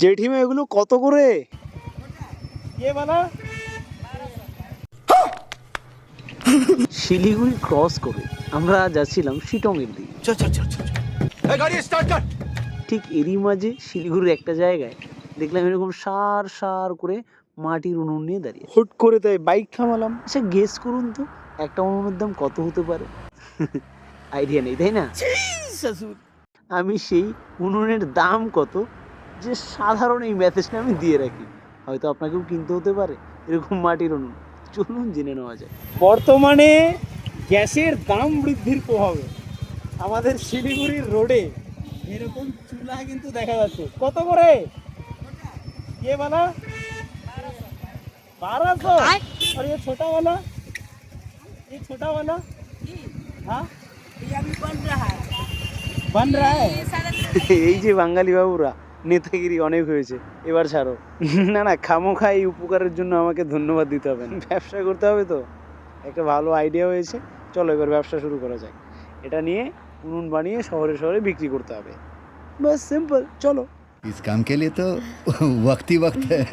জেঠিমা এগুলো কত করে? শিলিগুড়ি ক্রস করে আমরা যাচ্ছিলাম শিটংয়ের দিকে। ঠিক এরই মাঝে শিলিগুড়ির একটা জায়গায় দেখলাম এরকম সার সার করে মাটির উনুন নিয়ে দাঁড়িয়ে। হুট করে তাই বাইক থামালাম। আচ্ছা গেস করুন তো একটা উনুনের দাম কত হতে পারে? আইডিয়া নেই তাই না? আমি সেই উনুনের দাম কত যে সাধারণ এই মেসেজটা আমি দিয়ে রাখি, হয়তো আপনাকেও কিনতে হতে পারে এরকম মাটির উনুন। চলুন জেনে নেওয়া যায়। বর্তমানে গ্যাসের দাম বৃদ্ধির প্রভাবে আমাদের শিলিগুড়ির রোডে এরকম চুলা কিন্তু দেখা যাচ্ছে। কত করে? ये वाला 1200। और ये छोटा वाला? ये छोटा वाला? हाँ ये अभी बन रहा है। बन रहा है। ये सारा এই যে বাঙালি বাবুরা, নেতাগিরি অনেক হয়েছে, এবার ছাড়ো। না না, খামোখা এই উপকারের জন্য আমাকে ধন্যবাদ দিতে হবে না। ব্যবসা করতে হবে তো, একটা ভালো আইডিয়া হয়েছে, চলো এবার ব্যবসা শুরু করা যাক। এটা নিয়ে উনুন বানিয়ে শহরে শহরে বিক্রি করতে হবে, বাস সিম্পল। চলো। इस काम के लिए तो वक्त ही वक्त है।